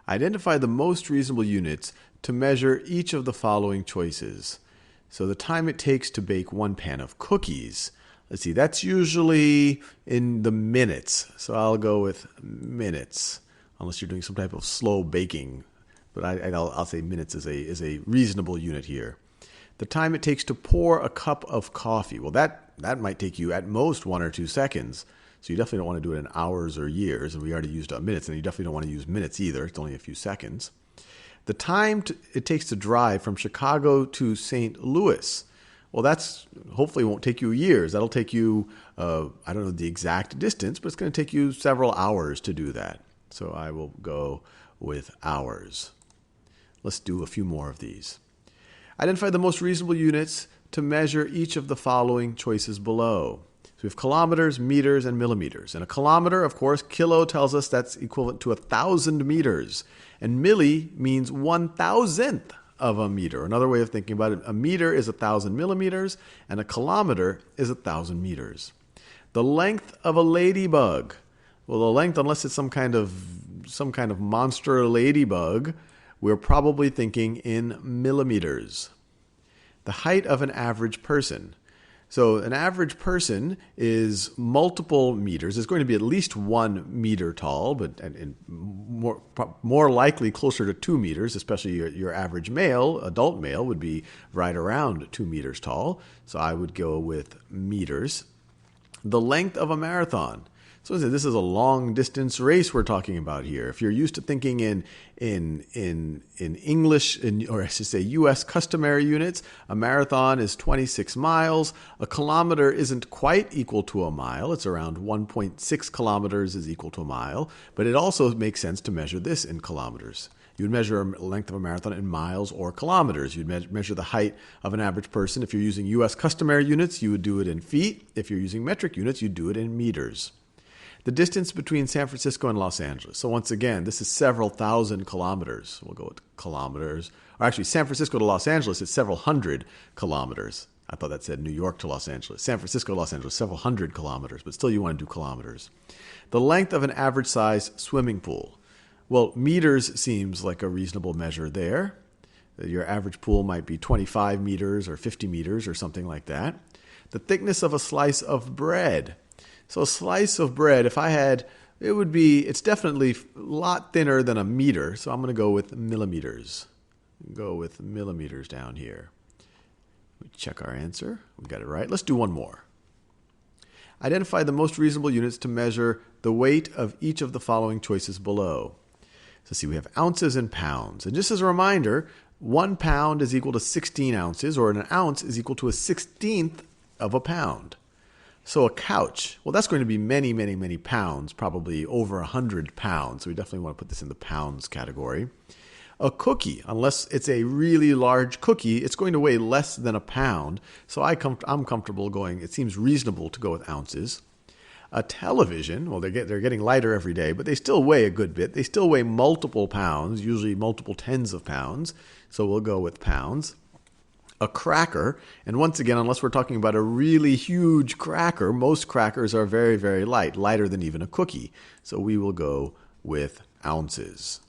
Identify the most reasonable units to measure each of the following choices. So the time it takes to bake 1 pan of cookies. Let's see, that's usually in the minutes. So I'll go with minutes, unless you're doing some type of slow baking. But I'll say minutes is a reasonable unit here. The time it takes to pour a cup of coffee. Well, that might take you at most 1 or 2 seconds. So you definitely don't want to do it in hours or years. And we already used minutes, and you definitely don't want to use minutes either. It's only a few seconds. The time it takes to drive from Chicago to St. Louis. Well, that's hopefully won't take you years. That'll take you, I don't know the exact distance, but it's going to take you several hours to do that. So I will go with hours. Let's do a few more of these. Identify the most reasonable units to measure each of the following choices below. So we have kilometers, meters, and millimeters. And a kilometer, of course, kilo tells us that's equivalent to 1,000 meters. And milli means 1,000th of a meter. Another way of thinking about it, a meter is 1,000 millimeters, and a kilometer is 1,000 meters. The length of a ladybug. Well, the length, unless it's some kind of monster ladybug, we're probably thinking in millimeters. The height of an average person. So an average person is multiple meters. It's going to be at least 1 meter tall, but and more likely closer to 2 meters, especially your average male, adult male, would be right around 2 meters tall. So I would go with meters. The length of a marathon. So this is a long distance race we're talking about here. If you're used to thinking in English, or I should say U.S. customary units, a marathon is 26 miles. A kilometer isn't quite equal to a mile. It's around 1.6 kilometers is equal to a mile. But it also makes sense to measure this in kilometers. You would measure the length of a marathon in miles or kilometers. You'd measure the height of an average person. If you're using U.S. customary units, you would do it in feet. If you're using metric units, you'd do it in meters. The distance between San Francisco and Los Angeles. So once again, this is several thousand kilometers. We'll go with kilometers. Or actually, San Francisco to Los Angeles is several hundred kilometers. I thought that said New York to Los Angeles. San Francisco to Los Angeles, several hundred kilometers. But still, you want to do kilometers. The length of an average size swimming pool. Well, meters seems like a reasonable measure there. Your average pool might be 25 meters or 50 meters or something like that. The thickness of a slice of bread. So a slice of bread, it's definitely a lot thinner than a meter. So I'm going to go with millimeters. Go with millimeters down here. We check our answer. We got it right. Let's do one more. Identify the most reasonable units to measure the weight of each of the following choices below. So see, we have ounces and pounds. And just as a reminder, 1 pound is equal to 16 ounces, or an ounce is equal to a 16th of a pound. So a couch, well, that's going to be many, many, many pounds, probably over 100 pounds. So we definitely want to put this in the pounds category. A cookie, unless it's a really large cookie, it's going to weigh less than a pound. So I'm comfortable going, it seems reasonable to go with ounces. A television, well, they're getting lighter every day, but they still weigh a good bit. They still weigh multiple pounds, usually multiple tens of pounds. So we'll go with pounds. A cracker, and once again, unless we're talking about a really huge cracker, most crackers are very, very light, lighter than even a cookie. So we will go with ounces.